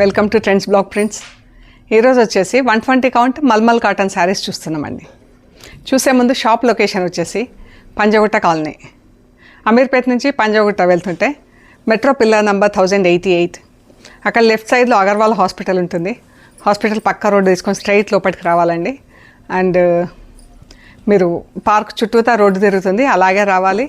Welcome to trends block prints. ఈరోజు వచ్చేసి 120 count mulmul cotton saris చూస్తున్నామండి. చూసే ముందు షాప్ లొకేషన్ వచ్చేసి పంజగుట్ట కాలనీ, అమీర్పేట్ నుంచి పంజగుట్ట వెళ్తుంటే మెట్రో పిల్లర్ నంబర్ 1088, అక్కడ లెఫ్ట్ సైడ్లో అగర్వాల్ హాస్పిటల్ ఉంటుంది. హాస్పిటల్ పక్క రోడ్డు తీసుకొని స్ట్రైట్ లోపలికి రావాలండి. అండ్ మీరు పార్క్ చుట్టూతా రోడ్డు తిరుగుతుంది, అలాగే రావాలి.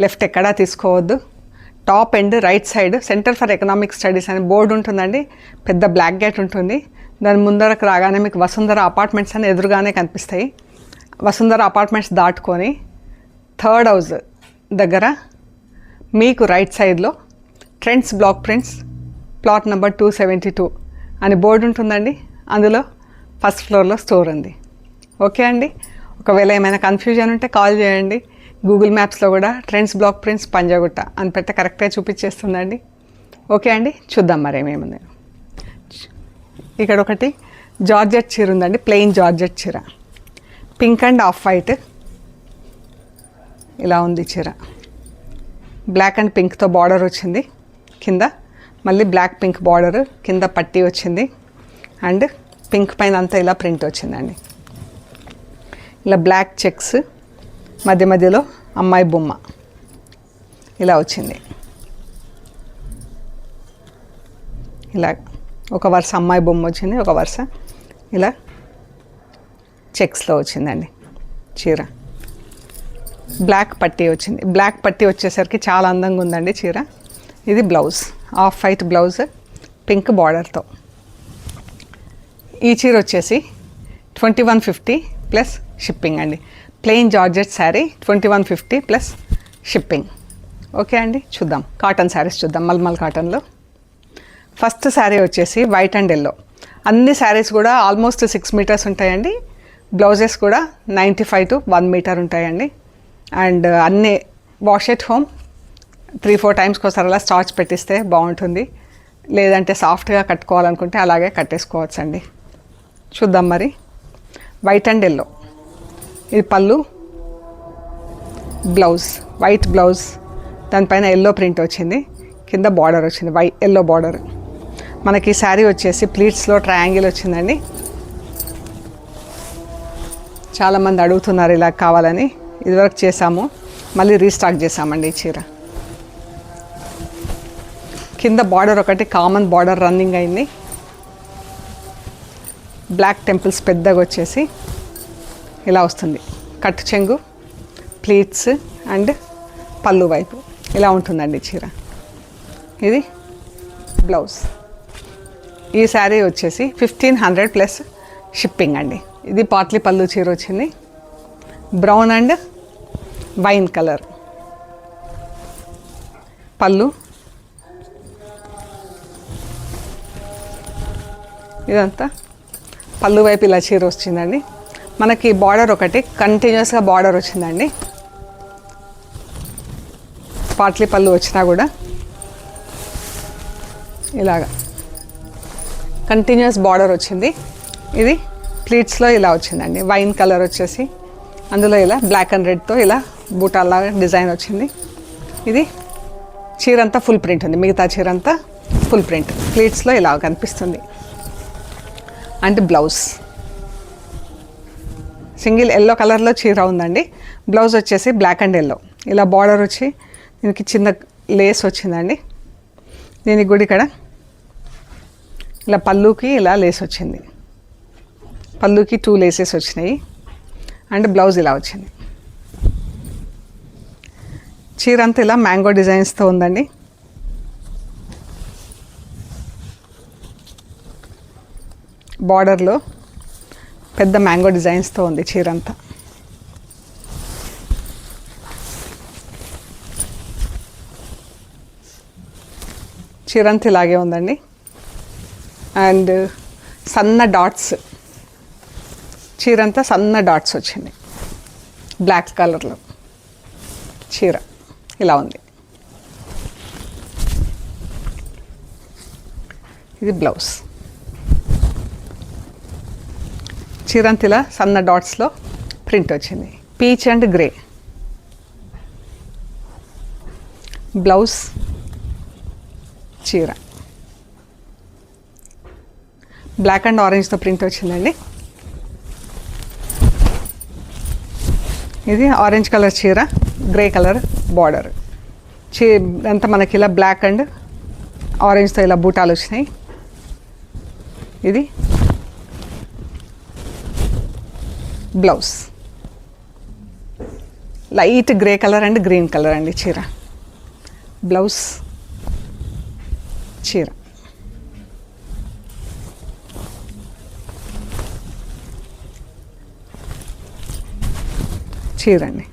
లెఫ్ట్ ఎక్కడా తీసుకోవద్దు. Top end right side centre for economic studies అనే బోర్డు ఉంటుందండి. పెద్ద బ్లాక్ గేట్ ఉంటుంది. దాని ముందరకు రాగానే మీకు వసుంధర అపార్ట్మెంట్స్ అని ఎదురుగానే కనిపిస్తాయి. వసుంధర అపార్ట్మెంట్స్ దాటుకొని థర్డ్ హౌస్ దగ్గర మీకు రైట్ సైడ్లో trends block prints plot number 272 అని బోర్డు ఉంటుందండి. అందులో ఫస్ట్ ఫ్లోర్లో స్టోర్ ఉంది. ఓకే అండి. ఒకవేళ ఏమైనా కన్ఫ్యూజన్ ఉంటే కాల్ చేయండి. గూగుల్ మ్యాప్స్లో కూడా ట్రెండ్స్ బ్లాక్ ప్రింట్స్ పంజగుట్ట అని పెడితే కరెక్ట్గా చూపించేస్తుందండి. ఓకే అండి, చూద్దాం మరి ఏమేముంది. ఇక్కడ ఒకటి జార్జెట్ చీర ఉందండి, ప్లెయిన్ జార్జెట్ చీర, పింక్ అండ్ ఆఫ్ వైట్ ఇలా ఉంది చీర. బ్లాక్ అండ్ పింక్తో బార్డర్ వచ్చింది, కింద మళ్ళీ బ్లాక్ పింక్ బార్డర్, కింద పట్టీ వచ్చింది. అండ్ పింక్ పైన అంతా ఇలా ప్రింట్ వచ్చిందండి. ఇలా బ్లాక్ చెక్స్, మధ్య మధ్యలో అమ్మాయి బొమ్మ ఇలా వచ్చింది. ఇలా ఒక వరుస అమ్మాయి బొమ్మ వచ్చింది, ఒక వరుస ఇలా చెక్స్లో వచ్చిందండి చీర. బ్లాక్ పట్టీ వచ్చింది. బ్లాక్ పట్టీ వచ్చేసరికి చాలా అందంగా ఉందండి చీర. ఇది blouse, off white blouse pink బార్డర్తో. ఈ చీర వచ్చేసి 2150 ప్లస్ షిప్పింగ్ అండి. Plain georgette sari 2150 plus shipping. Okay అండి, చూద్దాం కాటన్ శారీస్ చూద్దాం. మల్మల్ కాటన్లో ఫస్ట్ శారీ వచ్చేసి వైట్ అండ్ ఎల్లో. అన్ని శారీస్ కూడా ఆల్మోస్ట్ 6 మీటర్స్ ఉంటాయండి. బ్లౌజెస్ కూడా 95 to 1 మీటర్ ఉంటాయండి. అండ్ అన్నీ వాష్ ఎట్ హోమ్ 3-4 టైమ్స్కి ఒకసారి అలా స్టార్చ్ పెట్టిస్తే బాగుంటుంది. లేదంటే సాఫ్ట్గా కట్టుకోవాలనుకుంటే అలాగే కట్టేసుకోవచ్చు అండి. చూద్దాం మరి. వైట్ అండ్ ఎల్లో, ఇది పళ్ళు, బ్లౌజ్ వైట్ బ్లౌజ్, దానిపైన ఎల్లో ప్రింట్ వచ్చింది, కింద బార్డర్ వచ్చింది ఎల్లో బార్డర్. మనకి శారీ వచ్చేసి ప్లీట్స్లో ట్రయాంగిల్ వచ్చిందండి. చాలామంది అడుగుతున్నారు ఇలా కావాలని, ఇదివరకు చేసాము, మళ్ళీ రీస్టాక్ చేసామండి ఈ చీర. కింద బార్డర్ ఒకటి కామన్ బార్డర్ రన్నింగ్ అయింది. బ్లాక్ టెంపుల్స్ పెద్దగా వచ్చేసి ఇలా వస్తుంది. కట్టు చెంగు, ప్లీట్స్ అండ్ పళ్ళు వైపు ఇలా ఉంటుందండి చీర. ఇది బ్లౌజ్. ఈ శారీ వచ్చేసి 1500 ప్లస్ షిప్పింగ్ అండి. ఇది పాట్లీ పళ్ళు చీర వచ్చింది, బ్రౌన్ అండ్ వైన్ కలర్ పళ్ళు. ఇదంతా పళ్ళు వైపు ఇలా చీర వచ్చిందండి. మనకి బార్డర్ ఒకటి కంటిన్యూస్గా బార్డర్ వచ్చిందండి. పాట్లీ పళ్ళు వచ్చినా కూడా ఇలాగా కంటిన్యూస్ బార్డర్ వచ్చింది. ఇది ప్లీట్స్లో ఇలా వచ్చిందండి. వైన్ కలర్ వచ్చేసి అందులో ఇలా బ్లాక్ అండ్ రెడ్తో ఇలా బూటాల్లాగా డిజైన్ వచ్చింది. ఇది చీర అంతా ఫుల్ ప్రింట్ ఉంది, మిగతా చీర అంతా ఫుల్ ప్రింట్. ప్లీట్స్లో ఇలా కనిపిస్తుంది. అండ్ బ్లౌజ్ సింగిల్ ఎల్లో కలర్లో చీర ఉందండి. బ్లౌజ్ వచ్చేసి బ్లాక్ అండ్ ఎల్లో, ఇలా బార్డర్ వచ్చి దీనికి చిన్న లేస్ వచ్చిందండి. దీనికి కూడా ఇక్కడ ఇలా పళ్ళుకి ఇలా లేస్ వచ్చింది. పళ్ళుకి 2 లేసెస్ వచ్చినాయి. అండ్ బ్లౌజ్ ఇలా వచ్చింది. చీర అంతా ఇలా మ్యాంగో డిజైన్స్తో ఉందండి. బార్డర్లో పెద్ద మ్యాంగో డిజైన్స్తో ఉంది చీర అంతా. చీర అంతా ఇలాగే ఉందండి. అండ్ సన్న డాట్స్, చీర అంతా సన్న డాట్స్ వచ్చింది. బ్లాక్ కలర్లో చీర ఇలా ఉంది. ఇది బ్లౌజ్. చీరంత ఇలా సన్న డాట్స్లో ప్రింట్ వచ్చింది. పీచ్ అండ్ గ్రే బ్లౌజ్ చీర బ్లాక్ అండ్ ఆరెంజ్తో ప్రింట్ వచ్చిందండి. ఇది ఆరెంజ్ కలర్ చీర, గ్రే కలర్ బార్డర్. అంతా మనకి ఇలా బ్లాక్ అండ్ ఆరెంజ్తో ఇలా బూటాలు వచ్చినాయి. ఇది blouse, light grey colour and green colour అండి చీర. బ్లౌజ్, చీర. చీర అండి.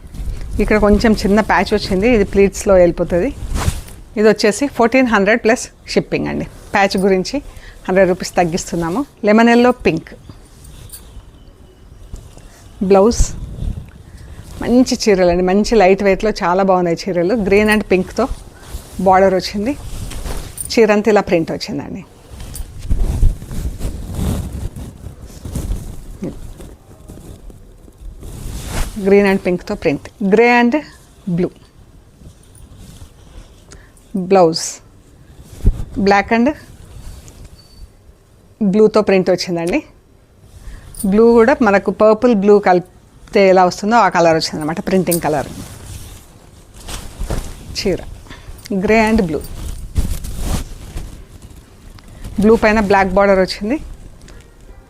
ఇక్కడ కొంచెం చిన్న ప్యాచ్ వచ్చింది, ఇది ప్లీట్స్లో వెళ్ళిపోతుంది. ఇది వచ్చేసి 1400 ప్లస్ షిప్పింగ్ అండి. ప్యాచ్ గురించి 100 రూపీస్ తగ్గిస్తున్నాము. Lemon yellow pink blouse. మంచి చీరలు అండి, మంచి లైట్ వెయిట్లో చాలా బాగున్నాయి చీరలు. గ్రీన్ అండ్ పింక్తో బార్డర్ వచ్చింది. చీర అంతా ఇలా ప్రింట్ వచ్చిందండి. గ్రీన్ అండ్ పింక్తో print, grey and blue. Blouse black and బ్లూతో ప్రింట్ వచ్చిందండి. బ్లూ కూడా మనకు పర్పుల్ బ్లూ కలిపితే ఎలా వస్తుందో ఆ కలర్ వచ్చింది అనమాట, ప్రింటింగ్ కలర్. చీర గ్రే అండ్ బ్లూ. బ్లూ పైన బ్లాక్ బార్డర్ వచ్చింది,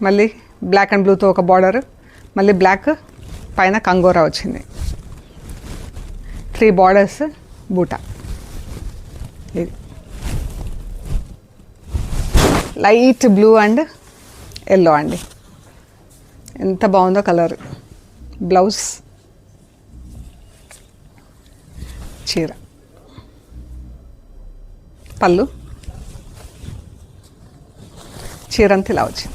మళ్ళీ బ్లాక్ అండ్ బ్లూతో ఒక బార్డర్, మళ్ళీ బ్లాక్ పైన కంగోరా వచ్చింది. 3 బార్డర్స్ బూటా. ఇది లైట్ బ్లూ అండ్ ఎల్లో అండి, ఎంత బాగుందో కలర్. బ్లౌజ్, చీర. పళ్ళు, చీర అంతా ఇలా వచ్చింది.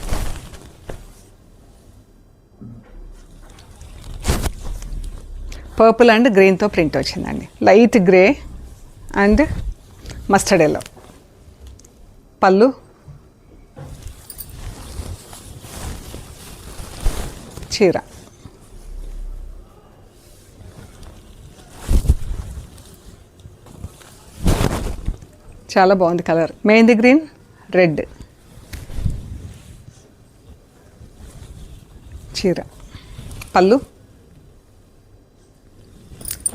పర్పుల్ అండ్ గ్రీన్తో ప్రింట్ వచ్చిందండి. Light grey and mustard yellow. పళ్ళు, చీర. చాలా బాగుంది కలర్. Mehndi green, red. చీర. పళ్ళు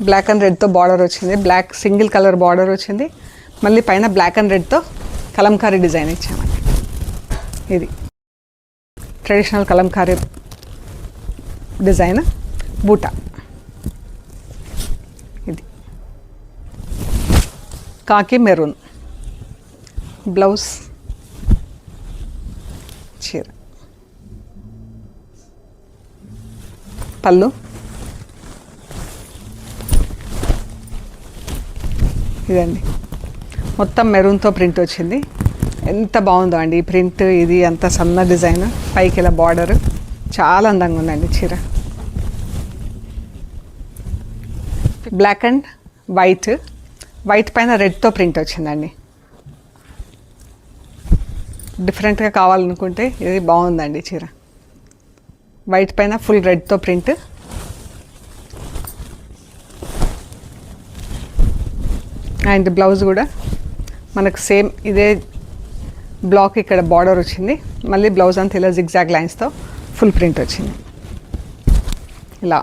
బ్లాక్ అండ్ రెడ్తో బార్డర్ వచ్చింది, బ్లాక్ సింగిల్ కలర్ బార్డర్ వచ్చింది, మళ్ళీ పైన బ్లాక్ అండ్ రెడ్తో కలంకారీ డిజైన్ ఇచ్చామండి. ఇది ట్రెడిషనల్ కలంకారీ డిజైన్ బూటా. ఇది కాకి మెరూన్. బ్లౌజ్, చీర. పళ్ళు ఇదండి, మొత్తం మెరూన్తో ప్రింట్ వచ్చింది. ఎంత బాగుందో అండి ఈ ప్రింట్. ఇది అంత సన్న డిజైన్, పైకి ఇలా బార్డర్, చాలా అందంగా ఉందండి చీర. బ్లాక్ అండ్ వైట్, వైట్ పైన రెడ్తో ప్రింట్ వచ్చిందండి. డిఫరెంట్గా కావాలనుకుంటే ఇది బాగుందండి చీర. వైట్ పైన ఫుల్ రెడ్తో ప్రింట్. అండ్ బ్లౌజ్ కూడా మనకు సేమ్ ఇదే బ్లాక్, ఇక్కడ బార్డర్ వచ్చింది, మళ్ళీ బ్లౌజ్ అంతా ఇలా జిగ్జాగ్ లైన్స్తో ఫుల్ ప్రింట్ వచ్చింది. ఇలా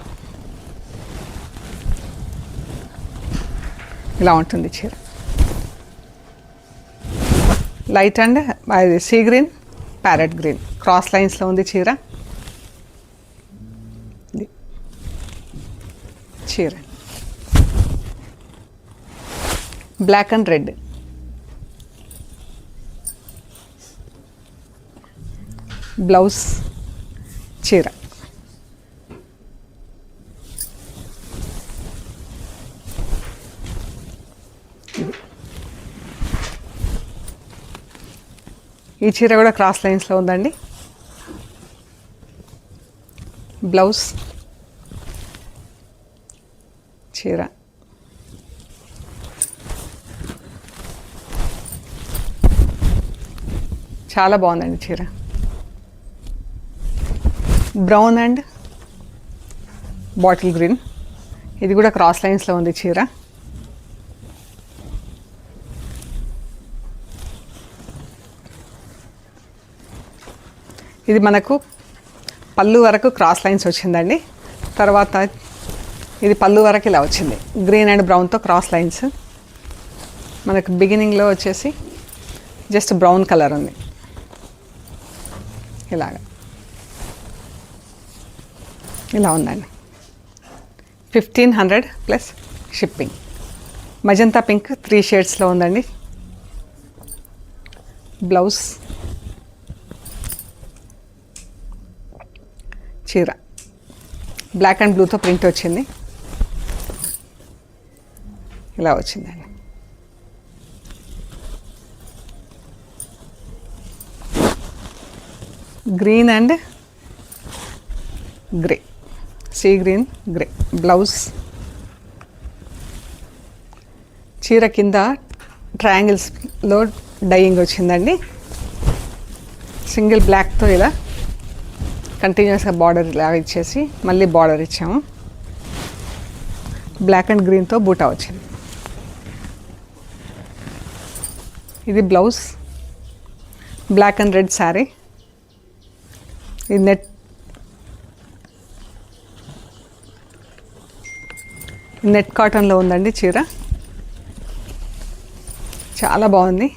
ఇలా ఉంటుంది చీర. లైట్ అండ్ అది sea green, parrot green cross లైన్స్లో ఉంది చీర. చీర బ్లాక్ అండ్ రెడ్. బ్లౌజ్, చీర. ఈ చీర కూడా క్రాస్ లైన్స్లో ఉందండి. బ్లౌజ్, చీర. చాలా బాగుందండి చీర. బ్రౌన్ అండ్ బాటిల్ గ్రీన్, ఇది కూడా క్రాస్ లైన్స్లో ఉంది చీర. ఇది మనకు పళ్ళు వరకు క్రాస్ లైన్స్ వచ్చిందండి. తర్వాత ఇది పళ్ళు వరకు ఇలా వచ్చింది, గ్రీన్ అండ్ బ్రౌన్తో క్రాస్ లైన్స్. మనకు బిగినింగ్లో వచ్చేసి జస్ట్ బ్రౌన్ కలర్ ఉంది ఇలాగా, ఇలా ఉందండి. 1500 ప్లస్ షిప్పింగ్. మజంతా పింక్ 3 షేడ్స్లో ఉందండి. బ్లౌజ్, చీర బ్లాక్ అండ్ బ్లూతో ప్రింట్ వచ్చింది, ఇలా వచ్చిందండి. Green and grey, sea green grey. Blouse, చీర కింద ట్రయాంగిల్స్లో డైయింగ్ వచ్చిందండి. సింగిల్ బ్లాక్తో ఇలా కంటిన్యూస్గా బార్డర్ ఇలా ఇచ్చేసి మళ్ళీ బార్డర్ ఇచ్చాము. బ్లాక్ అండ్ గ్రీన్తో బూటా వచ్చింది. ఇది blouse, black and red sari. ఇది నెట్ కాటన్లో ఉందండి చీర, చాలా బాగుంది.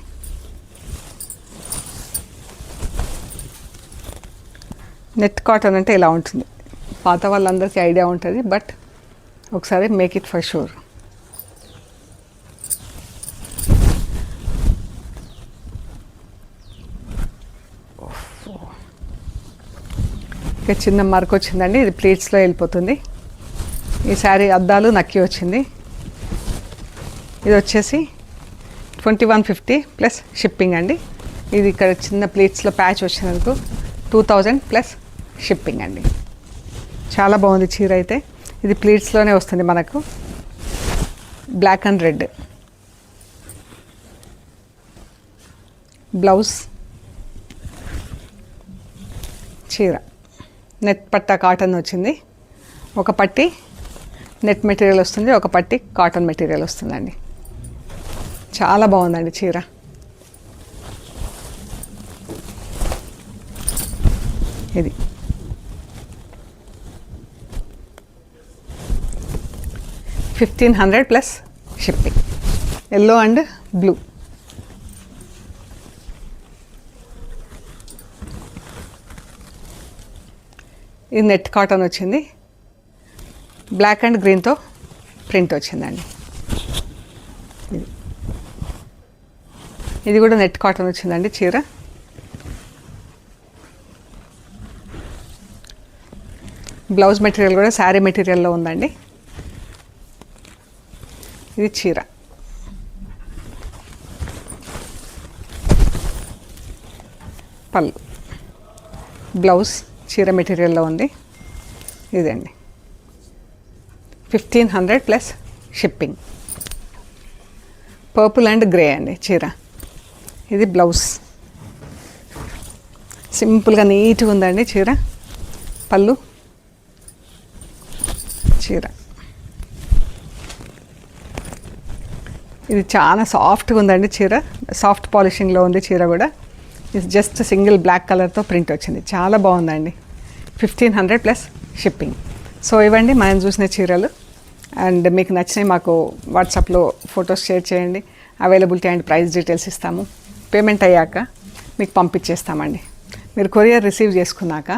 నెట్ కాటన్ అంటే ఇలా ఉంటుంది, పాత వాళ్ళందరికీ ఐడియా ఉంటుంది, బట్ ఒకసారి మేక్ ఇట్ ఫర్ షూర్. ఇక చిన్న మార్క్ వచ్చిందండి, ఇది ప్లేట్స్లో వెళ్ళిపోతుంది. ఈ శారీ అద్దాలు నక్కి వచ్చింది. ఇది వచ్చేసి 2150 ప్లస్ షిప్పింగ్ అండి. ఇది ఇక్కడ చిన్న ప్లేట్స్లో ప్యాచ్ వచ్చినందుకు 2000 ప్లస్ షిప్పింగ్ అండి. చాలా బాగుంది చీర అయితే. ఇది ప్లీట్స్లోనే వస్తుంది మనకు, బ్లాక్ అండ్ రెడ్. బ్లౌజ్, చీర నెట్ పట్టా కాటన్ వచ్చింది. ఒక పట్టి నెట్ మెటీరియల్ వస్తుంది, ఒక పట్టి కాటన్ మెటీరియల్ వస్తుందండి. చాలా బాగుందండి చీర. ఇది 1500 plus shipping. Yellow and blue. ఇది నెట్ కాటన్ వచ్చింది, బ్లాక్ అండ్ గ్రీన్తో ప్రింట్ వచ్చిందండి. ఇది కూడా నెట్ కాటన్ వచ్చిందండి చీర. బ్లౌజ్ మెటీరియల్ కూడా శారీ మెటీరియల్లో ఉందండి. ఇది చీర. పళ్ళు, బ్లౌజ్ చీర మెటీరియల్లో ఉంది. ఇదండి 1500 plus shipping. Purple and grey అండి చీర. ఇది బ్లౌజ్, సింపుల్గా నీట్గా ఉందండి చీర. పళ్ళు, చీర. ఇది చాలా సాఫ్ట్గా ఉందండి చీర, సాఫ్ట్ పాలిషింగ్లో ఉంది చీర కూడా. ఇది జస్ట్ సింగిల్ బ్లాక్ కలర్తో ప్రింట్ వచ్చింది, చాలా బాగుందండి. 1500 ప్లస్ షిప్పింగ్. సో ఇవ్వండి మనం చూసిన చీరలు. అండ్ మీకు నచ్చినవి మాకు వాట్సాప్లో ఫొటోస్ షేర్ చేయండి. అవైలబిలిటీ అండ్ ప్రైస్ డీటెయిల్స్ ఇస్తాము. పేమెంట్ అయ్యాక మీకు పంపించేస్తామండి. మీరు కొరియర్ రిసీవ్ చేసుకున్నాక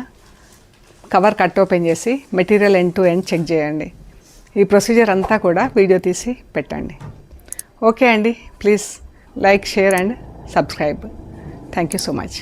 కవర్ కట్ ఓపెన్ చేసి material end to end check చేయండి. ఈ ప్రొసీజర్ అంతా కూడా వీడియో తీసి పెట్టండి. ఓకే అండి, please like, share and subscribe. Thank you so much.